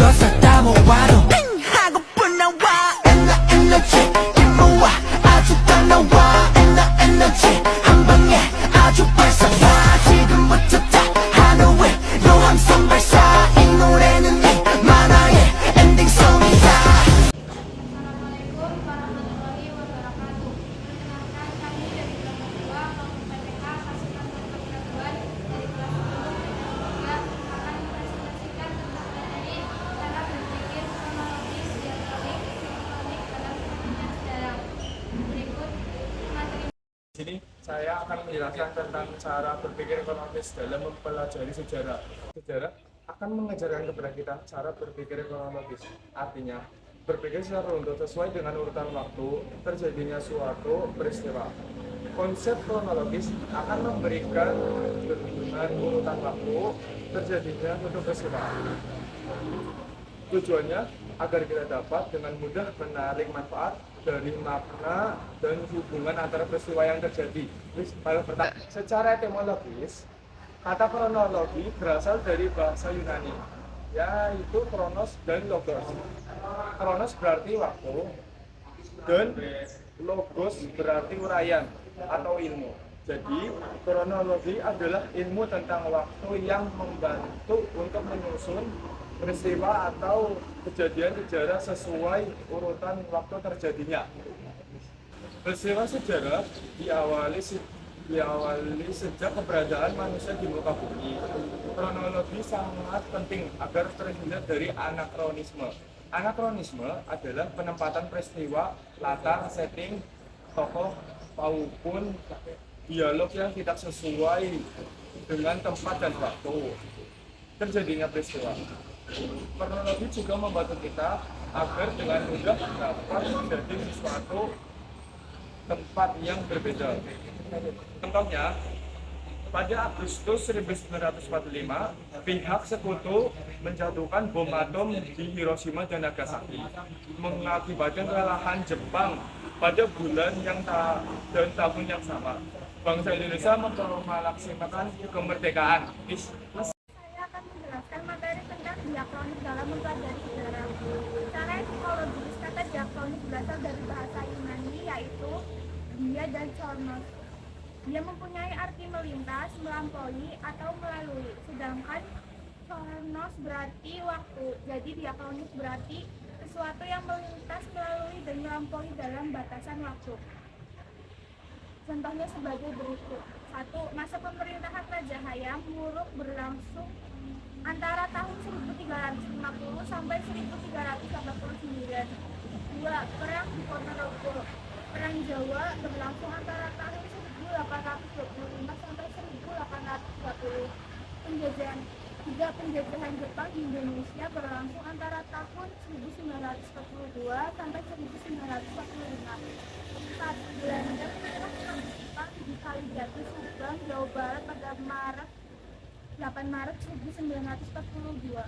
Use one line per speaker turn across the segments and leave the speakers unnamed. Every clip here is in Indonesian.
것을 다 모아도 하고픈 나와 에너지 모아 아주 더 나와 에너지 한 방에 아주 발사와 지금부터 다 하루에 로함성 발사 이 노래는 이 만화의 엔딩송이다.
Assalamualaikum warahmatullahi wabarakatuh. Perkenalkan kami dari kelas 2 Fakultas PPK Kasutan Perpaduan dari kelas 10 dan 3 akan mempresentasikan tentang materi cara berpikir kronologis, diakronik, sinkronik dalam pengertian sejarah. Berikut materi.
Di sini saya akan menjelaskan tentang cara berpikir kronologis dalam mempelajari sejarah. Sejarah akan mengajarkan kepada kita cara berpikir kronologis. Artinya, berpikir secara runtuh sesuai dengan urutan waktu terjadinya suatu peristiwa. Konsep kronologis akan memberikan dengan urutan waktu terjadinya suatu peristiwa. Tujuannya agar kita dapat dengan mudah menarik manfaat dari makna dan hubungan antara peristiwa yang terjadi. Pertama, secara etimologis, kata kronologi berasal dari bahasa Yunani, yaitu kronos dan logos. Kronos berarti waktu, dan logos berarti uraian atau ilmu. Jadi, kronologi adalah ilmu tentang waktu yang membantu untuk menyusun peristiwa atau kejadian sejarah sesuai urutan waktu terjadinya. Peristiwa sejarah diawali sejak keberadaan manusia di muka bumi. Kronologi sangat penting agar terhindar dari anakronisme. Anakronisme adalah penempatan peristiwa, latar, setting, tokoh, maupun dialog yang tidak sesuai dengan tempat dan waktu terjadinya peristiwa. Kronologi juga membantu kita agar dengan mudah dapat menjadi suatu tempat yang berbeda. Contohnya, pada Agustus 1945, pihak sekutu menjatuhkan bom atom di Hiroshima dan Nagasaki, mengakibatkan kekalahan Jepang pada bulan dan tahun yang sama. Bangsa Indonesia memproklamasikan kemerdekaan.
Saya akan menjelaskan materi tentang diakronik dalam mempelajari sejarah. Secara etimologis, kata diakronik berasal dari bahasa Yunani yaitu dia dan chronos. Dia mempunyai arti melintas, melampaui, atau melalui. Sedangkan chronos berarti waktu. Jadi diakronik berarti sesuatu yang melintas, melalui, dan melampaui dalam batasan waktu. Contohnya sebagai berikut. 1. Masa pemerintahan Raja Hayam Wuruk berlangsung antara tahun 1350 sampai 1389. 2. Perang di Ponorogo. Perang Jawa berlangsung antara tahun 1825 sampai 1840. Penjajahan 3. Penjajahan Jepang di Indonesia berlangsung antara tahun 1942 sampai 1945. 4. Belanda menyerang Jepang di Kalijati, Subang, Jawa Barat pada 8 Maret 1942.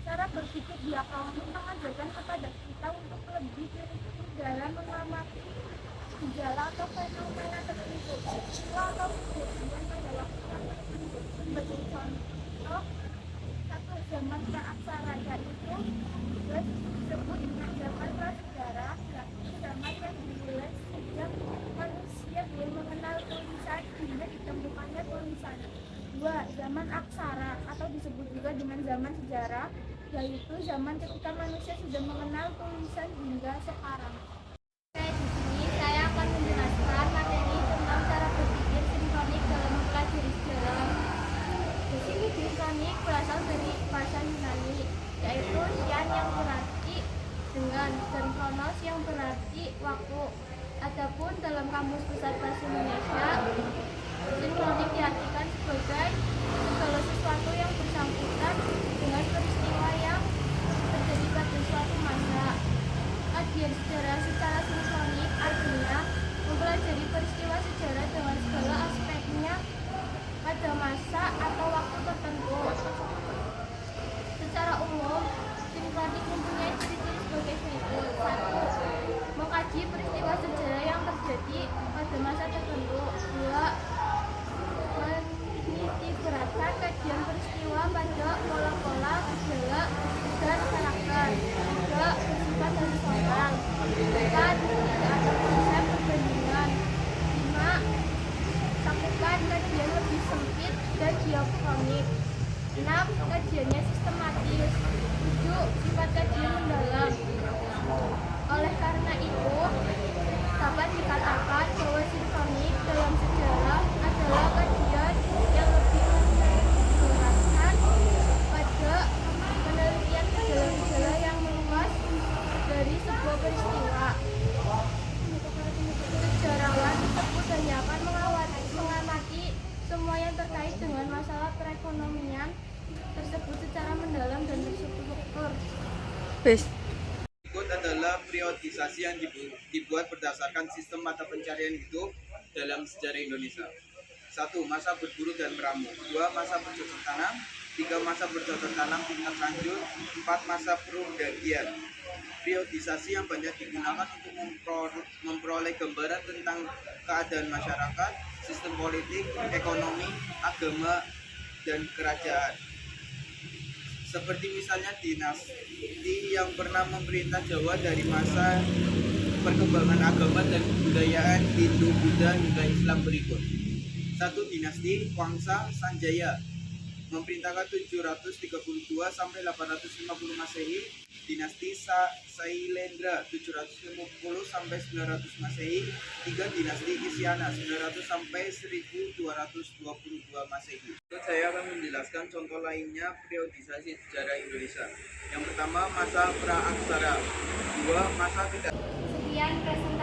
Cara berpikir diakronik mengajarkan kepada kita untuk lebih teliti dalam mengamati gejala atau fenomena tertentu atau kejadian pada waktu tertentu. Sebagai contoh, 1. Zaman praaksara, yaitu juga disebut dengan zaman prasejarah, yaitu zaman yang dimulai sejak manusia belum mengenal tulisan hingga ditemukannya tulisan. 2. Zaman aksara atau disebut juga dengan zaman sejarah, yaitu zaman ketika manusia sudah mengenal tulisan hingga sekarang. Di sini saya akan menjelaskan materi tentang cara berpikir sinkronik dalam mempelajari sejarah. Di sini sinkronik berasal dari bahasa Yunani, yaitu sian yang berarti dengan dan kronos yang berarti waktu. Adapun dalam Kamus Besar Bahasa Indonesia, sinkronik diartikan sebagai segala sesuatu yang bersangkutan dengan peristiwa yang terjadi pada suatu masa. Kajian sejarah secara sinkronik artinya mempelajari peristiwa sejarah dengan segala aspeknya pada masa atau waktu tertentu. Secara umum, sinkronik mempunyai ciri-ciri sebagai berikut. 1. Mengkaji peristiwa sejarah yang terjadi pada masa tertentu. 2. Menitikberatkan kajian peristiwa 6. Kajiannya sistematis. 7. Sifat kajian mendalam. Oleh karena itu, dapat dikatakan bahwa simfonik dalam sejarah adalah kajian yang lebih menjelaskan pada penelitian gejala-gejala yang meluas dari sebuah peristiwa. Sejarawan tersebut hanya akan mengamati semua yang terkait dengan masalah perekonomian tersebut secara mendalam dan terstruktur.
Berikut adalah periodisasi yang dibuat berdasarkan sistem mata pencarian hidup dalam sejarah Indonesia. 1. Masa berburu dan meramu. 2. Masa bercocok tanam. 3. Masa bercocok tanam tingkat lanjut. 4. Masa perumdagian. Periodisasi yang banyak digunakan untuk memperoleh gambaran tentang keadaan masyarakat, sistem politik, ekonomi, agama, dan kerajaan. Seperti misalnya dinasti yang pernah memerintah Jawa dari masa perkembangan agama dan kebudayaan Hindu-Buddha hingga Islam berikut. 1. Dinasti Wangsa Sanjaya memerintahkan 732 sampai 850 Masehi. Dinasti Sailendra 750 sampai 900 Masehi. 3. Dinasti Isyana 900 sampai 1222 Masehi. Saya akan menjelaskan contoh lainnya periodisasi sejarah Indonesia. Yang pertama, masa pra-aksara. 2. Masa tidak.
Sekian presentasi